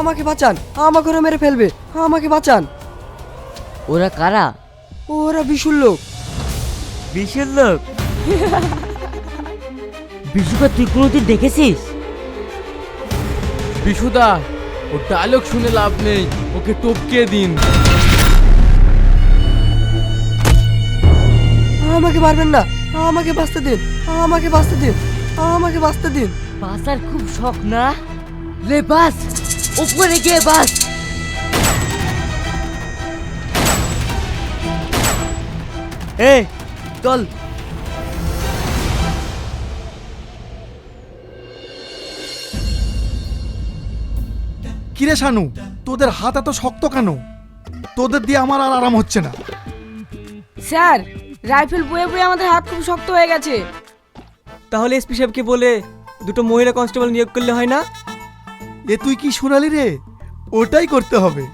আমাকে বাঁচান, আমাকে ওরা মেরে ফেলবে, আমাকে বাঁচান। ওরা কারা? ওরা বিশুর লোক। বিশুর লোক? বিশুকে তুই কোনোদিন দেখেছিস? বিশুদা, ও ডায়লগ শুনে লাভ নেই, ওকে টপকে দিন। আমাকে মারবেন না, আমাকে বাঁচতে দিন, আমাকে বাঁচতে দিন, আমাকে বাঁচতে দিন। বাসার খুব শখ না? লে বাস, উপরে গিয়ে বাস। চল। কিরে শানু, তোদের হাত এত শক্ত কেন? তোদের দিয়ে আমার আর আরাম হচ্ছে না। স্যার, রাইফেল বয়ে বয়ে আমাদের হাত খুব শক্ত হয়ে গেছে। তাহলে এসপি সাহেবকে বলে দুটো মহিলা কনস্টেবল নিয়োগ করলে হয় না? এ তুই কি শোনালি রে? ওটাই করতে হবে।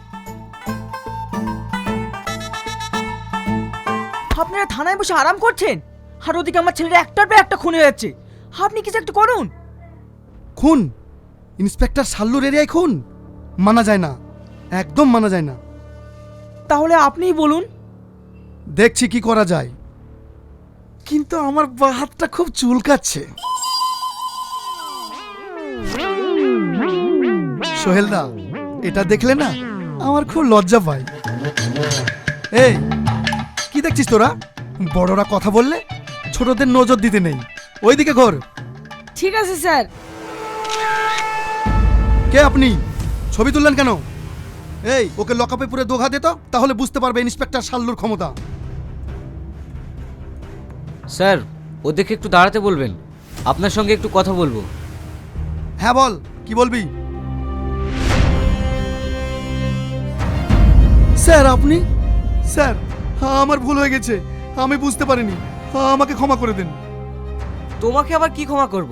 আপনারা থানায় বসে আরাম করছেন, আর ওদিকে আমার ছেলের একটার পর একটা খুন হয়ে যাচ্ছে। আপনি কিছু একটা করুন। খুন? ইন্সপেক্টর সাল্লুর এরিয়ায় খুন? মানা যায় না, একদম মানা যায় না। তাহলে আপনিই বলুন। দেখছি কি করা যায়, কিন্তু আমার বাঁ হাতটা খুব চুলকাচ্ছে। সোহেলদা, এটা দেখলে না আমার খুব লজ্জা পায়। এই কি দেখছিস তোরা? বড়রা কথা বললে ছোটদের নজর দিতে নেই। ওইদিকে ঘোর। ঠিক আছে স্যার। কে আপনি? ছবি তুললেন কেন? এই ওকে লকআপে পুরে দোঘা দে তো, তাহলে বুঝতে পারবে ইন্সপেক্টর সাল্লুর ক্ষমতা। স্যার, ওদেরকে একটু দাঁড়াতে বলবেন, আপনার সঙ্গে একটু কথা বলবো। হ্যাঁ বল, কি বলবি? স্যার আপনি? স্যার, আমার ভুল হয়ে গেছে, আমি বুঝতে পারিনি, আমাকে ক্ষমা করে দেন। তোমাকে আবার কি ক্ষমা করব?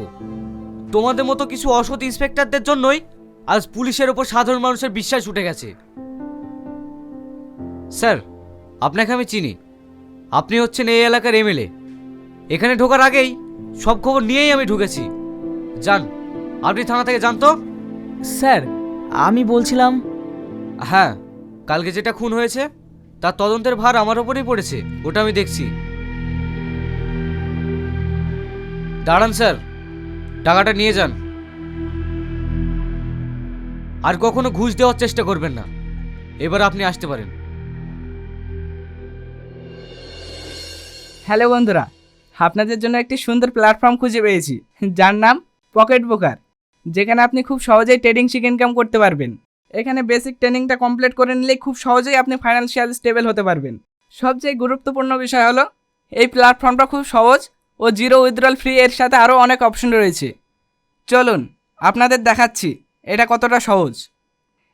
তোমাদের মতো কিছু অসৎ ইন্সপেক্টরদের জন্যই আজ পুলিশের ওপর সাধারণ মানুষের বিশ্বাস উঠে গেছে। স্যার, আপনাকে আমি চিনি, আপনি হচ্ছেন এই এলাকার এমএলএ। এখানে ঢোকার আগেই সব খবর নিয়েই আমি ঢুকেছি। যান, আপনি থানা থেকে যান তো। স্যার, আমি বলছিলাম, হ্যাঁ, কালকে যেটা খুন হয়েছে তার তদন্তের ভার আমার ওপরেই পড়েছে, ওটা আমি দেখছি। দাঁড়ান স্যার, টাকাটা নিয়ে যান। আর কখনো ঘুষ দেওয়ার চেষ্টা করবেন না। এবার আপনি আসতে পারেন। হ্যালো বন্ধুরা, আপনাদের জন্য একটি সুন্দর প্ল্যাটফর্ম খুঁজে পেয়েছি, যার নাম পকেট ব্রোকার, যেখানে আপনি খুব সহজেই ট্রেডিং শিখে ইনকাম করতে পারবেন। এখানে বেসিক ট্রেনিংটা কমপ্লিট করে নিলেই খুব সহজেই আপনি ফাইন্যান্সিয়াল স্টেবল হতে পারবেন। সবচেয়ে গুরুত্বপূর্ণ বিষয় হলো এই প্ল্যাটফর্মটা খুব সহজ ও জিরো উইথড্রল ফ্রি, এর সাথে আরও অনেক অপশন রয়েছে। চলুন আপনাদের দেখাচ্ছি এটা কতটা সহজ।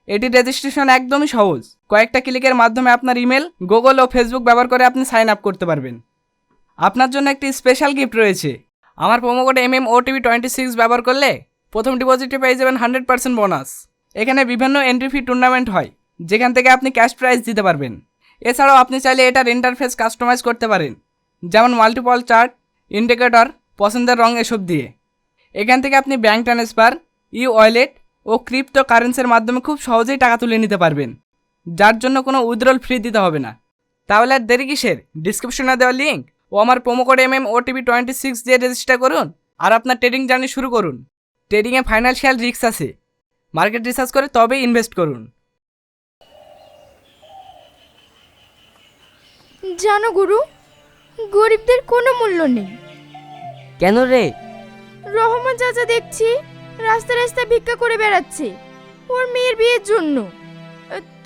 এটির রেজিস্ট্রেশন একদমই সহজ। কয়েকটা ক্লিকের মাধ্যমে আপনার ইমেল, গুগল ও ফেসবুক ব্যবহার করে আপনি সাইন আপ করতে পারবেন। আপনার জন্য একটি স্পেশাল গিফট রয়েছে। আমার প্রোমো কোড MMOTV26 ব্যবহার করলে প্রথম ডিপোজিটে পেয়ে যাবেন 100% বোনাস। এখানে বিভিন্ন এন্ট্রি ফি টুর্নামেন্ট হয়, যেখান থেকে আপনি ক্যাশ প্রাইজ দিতে পারবেন। এছাড়াও আপনি চাইলে এটার ইন্টারফেস কাস্টমাইজ করতে পারেন, যেমন মাল্টিপল চার্ট, ইন্ডিকেটর, পছন্দের রং এসব দিয়ে। এখান থেকে আপনি ব্যাঙ্ক ট্রান্সফার, ওয়ালেট ও ক্রিপ্টো কারেন্সির মাধ্যমে খুব সহজেই টাকা তুলে নিতে পারবেন, যার জন্য কোনো উইথড্রল ফি দিতে হবে না। তাহলে আর দেরি কিসের? ডিসক্রিপশনে দেওয়া লিঙ্ক ও আমার প্রোমো কোড MMOTV26 দিয়ে রেজিস্টার করুন আর আপনার ট্রেডিং জার্নি শুরু করুন। ট্রেডিংয়ে ফাইন্যান্সিয়াল রিস্ক আছে, মার্কেট রিসার্চ করে তবেই ইনভেস্ট করুন। জানো গুরু, গরিবদের কোনো মূল্য নেই। কেন রে? রহমান চাচা দেখছি রাস্তা রাস্তায় ভিক্ষা করে বেড়াচ্ছে ওর মেয়ের বিয়ের জন্য।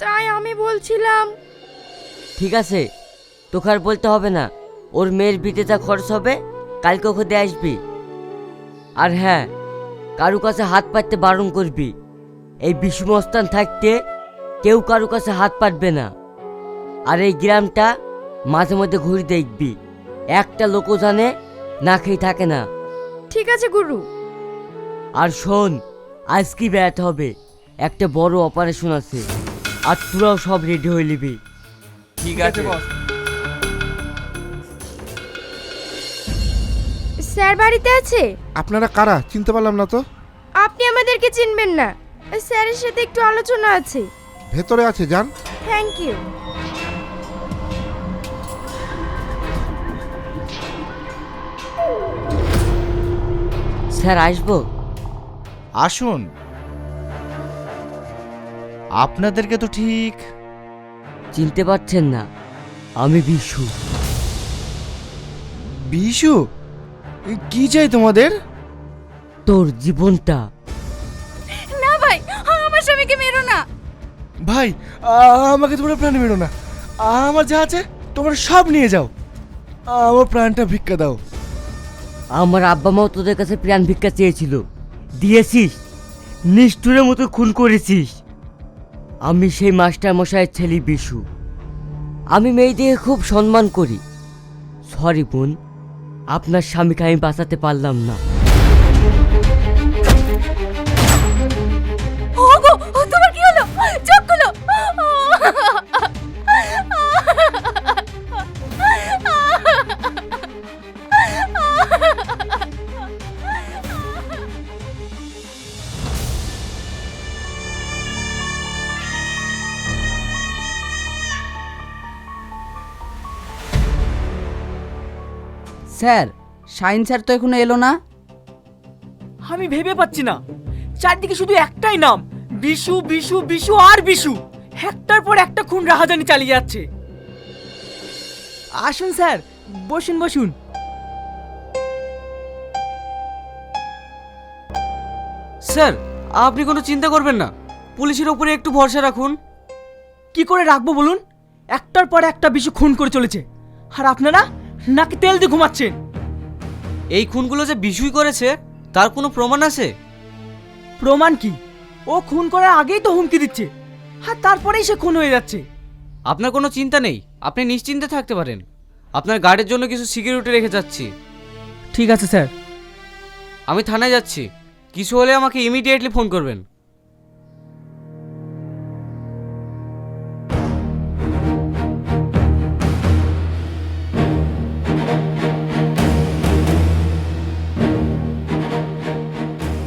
তাই আমি বলছিলাম। ঠিক আছে, তোকে আর বলতে হবে না। ওর মেয়ের বিয়েতে যা খরচ হবে কালকে ওকে দিয়ে আসবি। আর হ্যাঁ, কারু কাছে হাত পাততে বারণ করবি। এই বিষ্ণুস্থান থাকতে কেউ কারু কাছে হাত পাতবে না। আর এই গ্রামটা মাঝে মধ্যে ঘুরে দেখবি, একটা লোকও জানে না খেয়ে থাকে না। ঠিক আছে গুরু। আর শোন, আজকে বেড়াতে হবে, একটা বড় অপারেশন আছে, আর তোরাও সব রেডি হয়ে নিবি। ঠিক আছে বস। স্যার বাড়িতে আছে? আপনারা কারা চিনতে পারলাম না তো। আপনি আমাদেরকে চিনবেন না, স্যারের সাথে একটু আলোচনা আছে। ভেতরে আছে, যান। Thank you. স্যার আসবো? আসুন। আপনাদেরকে তো ঠিক চিনতে পারছেন না, আমি বিশু। বিশু, কি চাই তোমাদের? তোর জীবনটা। না ভাই, আমার স্বামীকে মেরো না। ভাই, আমাকে তোমরা প্রাণ মেরো না। আমার যা আছে তোমরা সব নিয়ে যাও। আমার প্রাণটা ভিক্ষা দাও। আমার আব্বা মাও তোদের কাছে প্রাণ ভিক্ষা চেয়েছিল, দিয়েছিস? নিষ্ঠুরের মতো খুন করেছিস। আমি সেই মাস্টার মশাইয়ের ছেলে বিশু। আমি মেয়েদের খুব সম্মান করি। সরি বোন, আপনার স্বামীকে আমি বাঁচাতে পারলাম না। ওগো, তোমার কি হলো? চোখ খুলো। স্যার, শাইন স্যার তো এখনো এলো না। আমি ভেবে পাচ্ছি না, চারদিকে শুধু একটাই নাম, বিশু বিশু বিশু আর বিশু। একটার পর একটা খুন রাহাজানি চালিয়ে যাচ্ছে। আসুন স্যার, বসুন বসুন। স্যার, আপনি কোনো চিন্তা করবেন না, পুলিশের উপরে একটু ভরসা রাখুন। কি করে রাখবো বলুন? একটার পর একটা বিশু খুন করে চলেছে, আর আপনারা নাকি তেল দিয়ে ঘুমাচ্ছেন। এই খুনগুলো যে বিশুই করেছে তার কোনো প্রমাণ আছে? প্রমাণ কি? ও খুন করার আগেই তো হুমকি দিচ্ছে, আর তারপরেই সে খুন হয়ে যাচ্ছে। আপনার কোনো চিন্তা নেই, আপনি নিশ্চিন্তে থাকতে পারেন। আপনার গার্ডের জন্য কিছু সিকিউরিটি রেখে যাচ্ছি। ঠিক আছে স্যার। আমি থানায় যাচ্ছি, কিছু হলে আমাকে ইমিডিয়েটলি ফোন করবেন।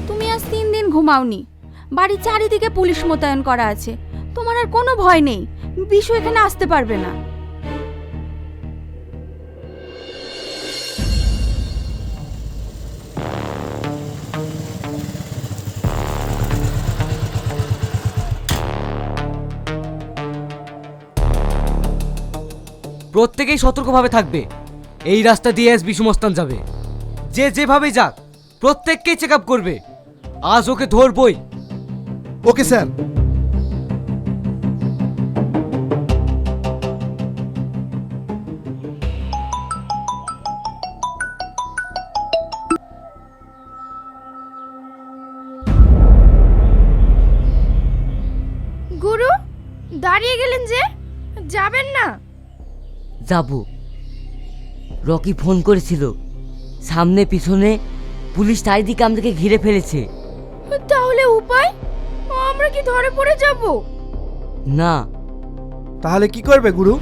তুমি আজ 3 দিন ঘুমাওনি, বাড়ির চারিদিকে পুলিশ মোতায়েন করা আছে। তোমার আর কোনো ভয় নেই, বিশু এখানে আসতে পারবে না। প্রত্যেকেই সতর্কভাবে থাকবে। এই রাস্তা দিয়ে এস বিশু মস্তান যাবে, যে যেভাবেই যাক প্রত্যেককেই চেক আপ করবে। আজ ওকে ধরবই। Okay sir. গুরু, দাঁড়িয়ে গেলেন যে, যাবেন না? যাব। রকি ফোন করেছিল, সামনে পিছনে পুলিশ চারিদিকে আমাদেরকে ঘিরে ফেলেছে। তাহলে উপায়? আমরা কি ধরে পড়ে যাব? না। তাহলে কি করবে গুরু?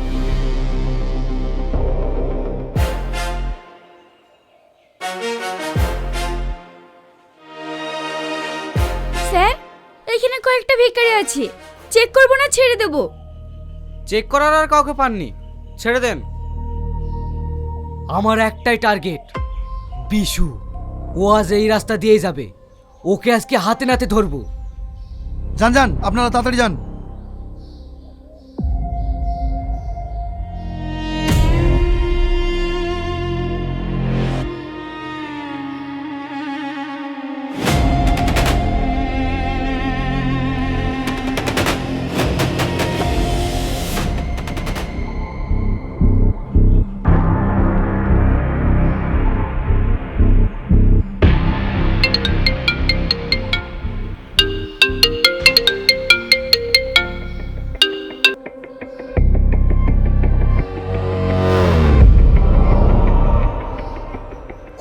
স্যার, এখানে কয়েকটা ভিখারি আছে, চেক করব না ছেড়ে দেব? চেক করার আর কাউকে পাননি, ছেড়ে দেন। আমার একটাই টার্গেট, বিশু। ও আজ এই রাস্তা দিয়েই যাবে, ওকে আজকে হাতে নাতে ধরবো। যান যান, আপনারা তাড়াতাড়ি যান।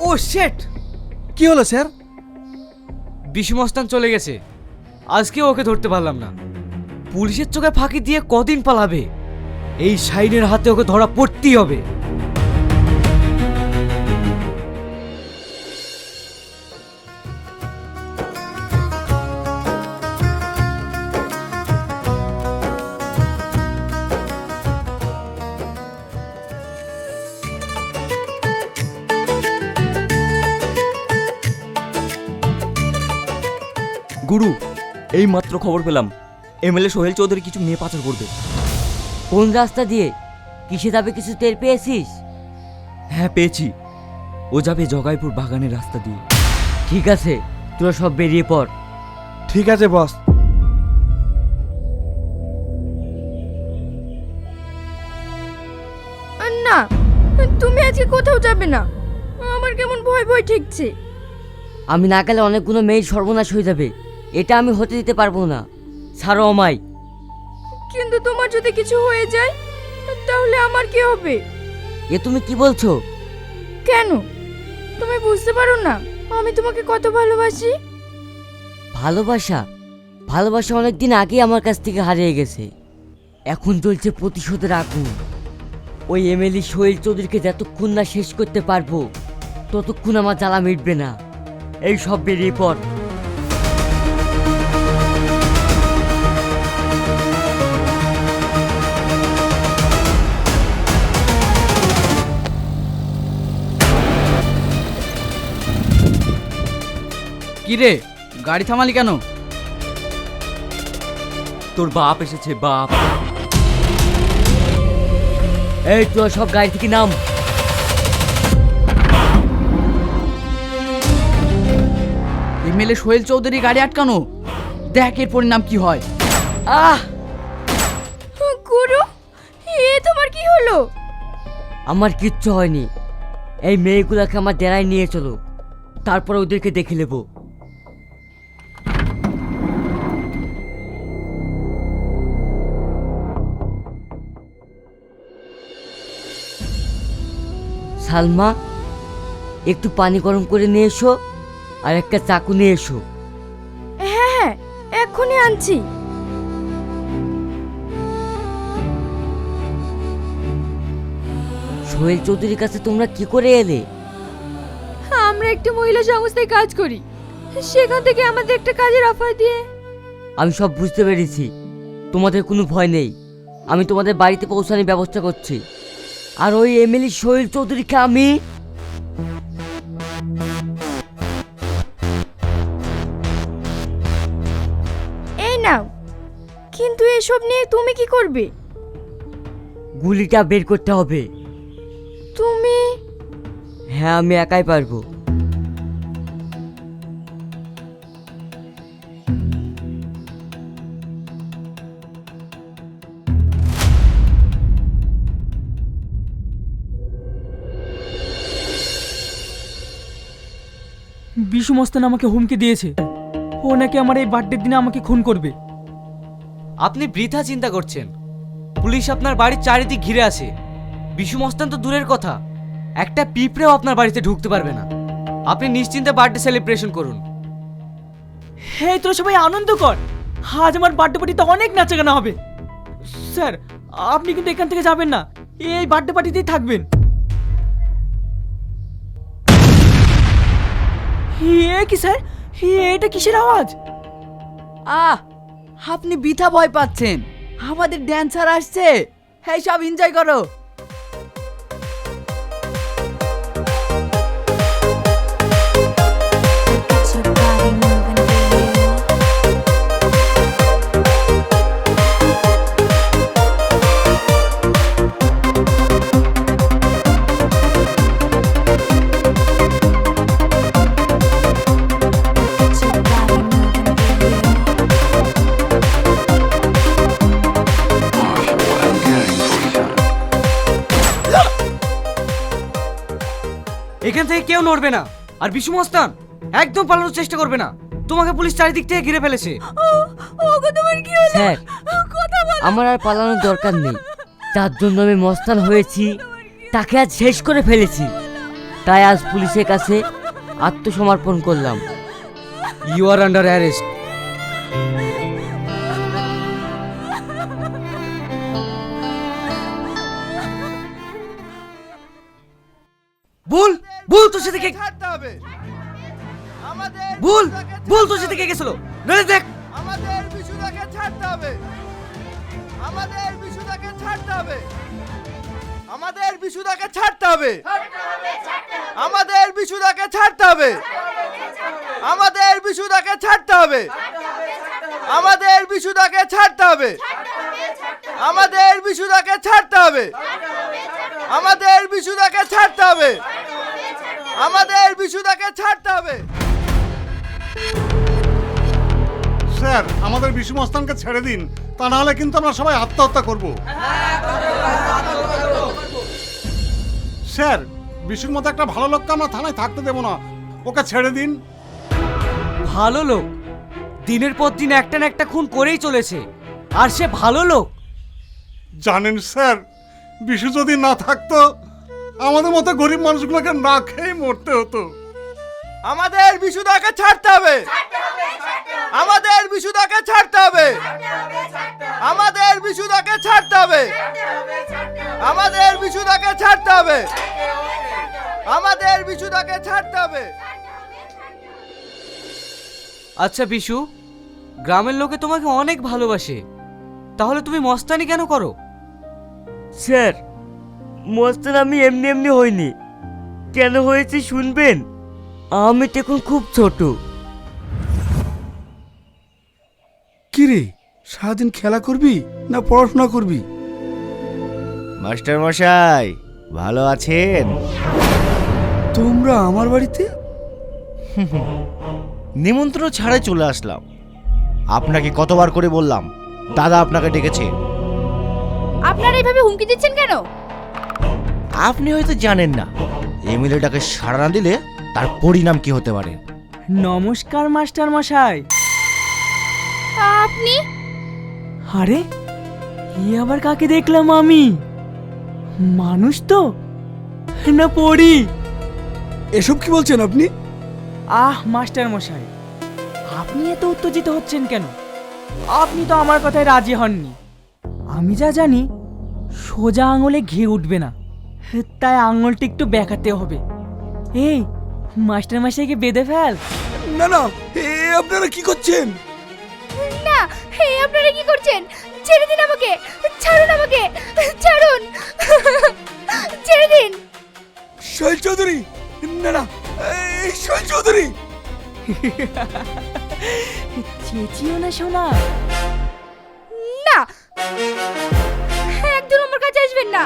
ও শেট! কি হলো স্যার? বিশু মস্তান চলে গেছে, আজকে ওকে ধরতে পারলাম না। পুলিশের চোখে ফাঁকি দিয়ে কদিন পালাবে? এই শাইনের হাতে ওকে ধরা পড়তেই হবে। গুরু, এই মাত্র খবর পেলাম এমএলএ সোহেল চৌধুরী কিছু মেয়ে পাচার করবে। কোন রাস্তা দিয়ে? কিসে যাবে কিছু টের পেয়েছিস? হ্যাঁ পেয়েছি, ও যাবে জগাইপুর বাগানের রাস্তা দিয়ে। ঠিক আছে, তোরা সব বেরিয়ে পড়। ঠিক আছে বস। না, তুমি আজকে কোথাও যাবে না। আমার কেমন ভয় ভয় ঠেকছে। আমি না গেলে অনেকগুলো মেয়ের সর্বনাশ হয়ে যাবে, এটা আমি হতে দিতে পারবো না। ছাড়ো আমায়। কিন্তু তোমার যদি কিছু হয়ে যায় তাহলে আমার কি হবে? এ তুমি কি বলছো? কেন, তুমি বুঝতে পারো না আমি তোমাকে কত ভালোবাসি? ভালোবাসা? ভালোবাসা অনেক দিন আগেই আমার কাছ থেকে হারিয়ে গেছে। এখন চলছে প্রতিশোধের আগুন। ওই এমএলএ সোহেল চৌধুরীকে যতক্ষণ না শেষ করতে পারবো ততক্ষণ আমার জ্বালা মিটবে না। এই সব বেরিয়ে পড়। কি রে, গাড়ি থামালি কেন? তোর বাপ এসেছে, বাপ। এই তোরা সব গাড়ি থেকে নাম। এমএলএ সোহেল চৌধুরী গাড়ি আটকানো, দেখ এর পরিণাম কি হয়। আহ! গুরু, এ তোমার কি হলো? আমার কিচ্ছু হয়নি। এই মেয়েগুলোকে আমার ডেরায় নিয়ে চলো, তারপর ওদেরকে দেখে নেবো। সালমা, একটু পানি গরম করে নিয়ে এসো আর একটা চাকু নিয়ে এসো। হ্যাঁ হ্যাঁ, এক্ষুনি আনছি। সোহেল চৌধুরীর কাছে তোমরা কি করে এলে? আমরা একটা মহিলা সংস্থায় কাজ করি, সেখান থেকে আমাদের একটা কাজের অফার দিয়ে। আমি সব বুঝতে পেরেছি, তোমাদের কোনো ভয় নেই। আমি তোমাদের বাড়িতে পৌঁছানোর ব্যবস্থা করছি। আর ওই এমএলএ সোহেল চৌধুরীকে আমি এই নাও। কিন্তু এসব নিয়ে তুমি কি করবে? গুলিটা বের করতে হবে। তুমি? হ্যাঁ, আমি একাই পারবো। বিশু মস্তান আমাকে হুমকি দিয়েছে, ও নাকি আমার এই বার্থডের দিনে আমাকে খুন করবে। আপনি বৃথা চিন্তা করছেন। পুলিশ আপনার বাড়ির চারিদিক ঘিরে আছে। বিশু মস্তান তো দূরের কথা, একটা পিঁপড়েও আপনার বাড়িতে ঢুকতে পারবে না। আপনি নিশ্চিন্তে বার্থডে সেলিব্রেশন করুন। হ্যাঁ, তোরা সবাই আনন্দ কর। আজ আমার বার্থডে পার্টিতে অনেক নাচাগানা হবে। স্যার, আপনি কিন্তু এখান থেকে যাবেন না, এই বার্থডে পার্টিতেই থাকবেন। এ কি স্যার, এটা কিসের আওয়াজ? আপনি বৃথা ভয় পাচ্ছেন, আমাদের ড্যান্সার আসছে। হ্যাঁ, সব এনজয় করো। এখান থেকে কেউ নড়বে না। আর বিশু মস্তান একদম পালানোর চেষ্টা করবে না, তোমাকে পুলিশ চারিদিক থেকে ঘিরে ফেলেছে। স্যার, আমার আর পালানোর দরকার নেই। তার জন্য আমি মস্তান হয়েছি, তাকে আজ শেষ করে ফেলেছি। তাই আজ পুলিশের কাছে আত্মসমর্পণ করলাম। You are under arrest. ভুল ভুল তোর সাথে কে ছাড়তে হবে। আমাদের ভুল ভুল তোর সাথে কে গেছিল? নলে দেখ, আমাদের বিশুদাকে ছাড়তে হবে। আমাদের বিশুদাকে ছাড়তে হবে। আমাদের বিশুদাকে ছাড়তে হবে। আমাদের বিশুদাকে ছাড়তে হবে। আমাদের বিশুদাকে ছাড়তে হবে। আমাদের বিশুদাকে ছাড়তে হবে। আমাদের বিশুদাকে ছাড়তে হবে। আমাদের বিশুদাকে ছাড়তে হবে। আমাদের বিশুদাকে ছাড়তে হবে। স্যার আমাদের বিশু মস্তানকে ছেড়ে দিন, তা নাহলে কিন্তু আমরা সবাই আত্মহত্যা করব। স্যার বিশুর মতো একটা ভালো লোককে আমরা থানায় থাকতে দেবো না, ওকে ছেড়ে দিন। ভালো লোক? দিনের পর দিন একটা না একটা খুন করেই চলেছে, আর সে ভালো লোক? জানেন স্যার, বিশু যদি না থাকতো আমাদের মতো গরিব মানুষগুলোকে না খেয়ে মরতে হতো। আমাদের বিশুদাকে ছাড়তে হবে। আমাদের বিশুদাকে ছাড়তে হবে। আমাদের বিশুদাকে ছাড়তে হবে। আমাদের বিশুদাকে ছাড়তে হবে। আমাদের বিশুদাকে ছাড়তে হবে। আচ্ছা বিশু, গ্রামের লোকে তোমাকে অনেক ভালোবাসে, তাহলে তুমি মস্তানি কেন করো? স্যার, মস্তান আমি এমনি এমনি হইনি। কেন হয়েছে শুনবেন? আমি তো এখন খুব ছোট। কি রে, সারাদিন খেলা করবি না পড়াশোনা করবি? মাস্টার মশাই ভালো আছেন? তোমরা আমার বাড়িতে? নিমন্ত্রণ ছাড়াই চলে আসলাম। আপনাকে কতবার করে বললাম দাদা আপনাকে ডেকেছে। আপনারা এইভাবে হুমকি দিচ্ছেন কেন? আপনি হয়তো জানেন না, এমএলএটাকে সাড়া না দিলে তার পরিণাম কি হতে পারে। নমস্কার মাস্টার মশাই। আপনি? আরে ই আবার কাকে দেখলাম আমি? মানুষ তো না পড়ি? এসব কি বলছেন আপনি? মাস্টার মশাই, আপনি এত উত্তেজিত হচ্ছেন কেন? আপনি তো আমার কথায় রাজি হননি। আমি যা জানি সোজা আঙুলে ঘি উঠবে না, তাই আঙুলটা একটু বেঁকাতে হবে। এই মাস্টার মশাইকে বেঁধে ফেল। না না, আপনারা কি করছেন? না, আপনারা কি করছেন? ছেড়ে দিন আমাকে, ছাড়ুন আমাকে, ছাড়ুন, ছেড়ে দিন। শৈল চৌধুরী, না না, শৈল চৌধুরী। চেঁচিও না শোনা। না, একদম আমার কাছে আসবেন না,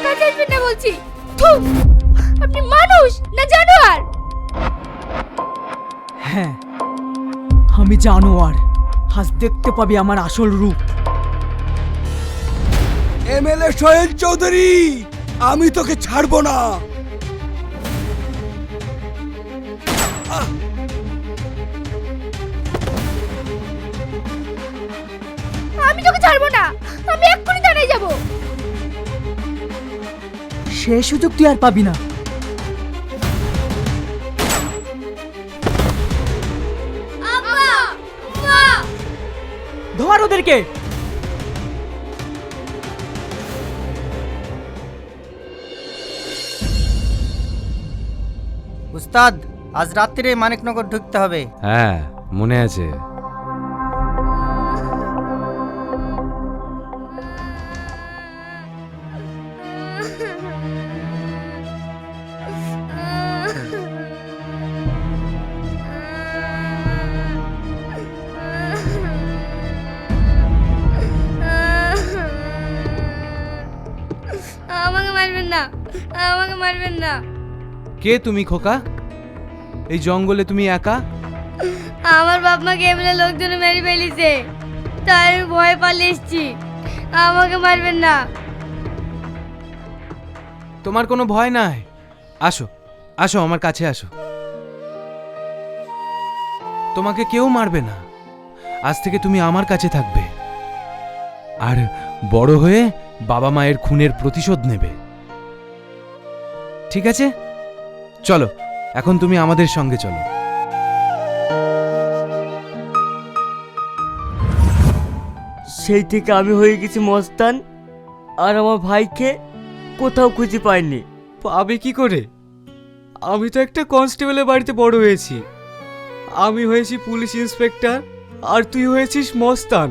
কাছে আসবেন না বলছি। থু, আপনি মানুষ না জানোয়ার? হ্যাঁ, আমি জানোয়ার। আজ দেখতে পাবি আমার আসল রূপ। এমএলএ শৈল চৌধুরী, আমি তোকে ছাড়বো না। আমি তোকে ছাড়বো না, আমি এক্ষুনি থানায় যাব। সে সুযোগ তুই আর পাবি না। আব্বা, মা, ধর ওদেরকে। উস্তাদ, আজ রাত্রিরে মানিকনগর ঢুকতে হবে। হ্যাঁ মনে আছে। আমাকে মারবেন না, আমাকে মারবেন না। কে তুমি খোকা? এই জঙ্গলে তুমি একা? আমার বাপ মাকে এমনি লোকজন মেরে ফেলিছে, তাই আমি ভয় পালিয়ে এসেছি। আমাকে মারবেন না। তোমার কোনো ভয় নাই। আসো আসো, আমার কাছে আসো। তোমাকে কেউ মারবে না। আজ থেকে তুমি আমার কাছে থাকবে, আর বড় হয়ে বাবা মায়ের খুনের প্রতিশোধ নেবে। ঠিক আছে? চলো, এখন তুমি আমাদের সঙ্গে চলো। সেই থেকে আমি হয়ে গেছি মস্তান, আর আমার ভাইকে কোথাও খুঁজে পাইনি। পাবে কি করে? আমি তো একটা কনস্টেবলের বাড়িতে বড় হয়েছি। আমি হয়েছি পুলিশ ইন্সপেক্টর, আর তুই হয়েছিস মস্তান।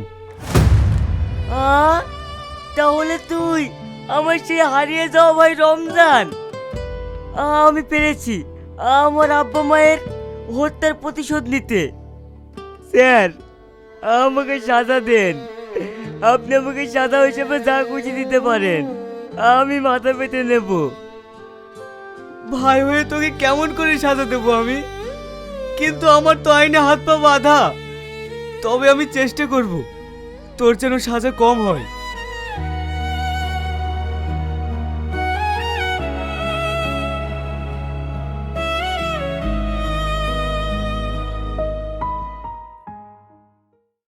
তাহলে তুই আমার সেই হারিয়ে যাওয়া ভাই রমজান। আমি পেরেছি আমার আব্বা মায়ের হত্যার প্রতিশোধ নিতে। স্যার, আমাকে সাজা দেন। আপনি আমাকে সাজা হিসেবে যা খুশি দিতে পারেন, আমি মাথা পেতে নেব। ভাই হয়ে তোকে কেমন করে সাজা দেবো আমি? কিন্তু আমার তো আইনে হাত পা বাঁধা। তবে আমি চেষ্টা করব তোর যেন সাজা কম হয়।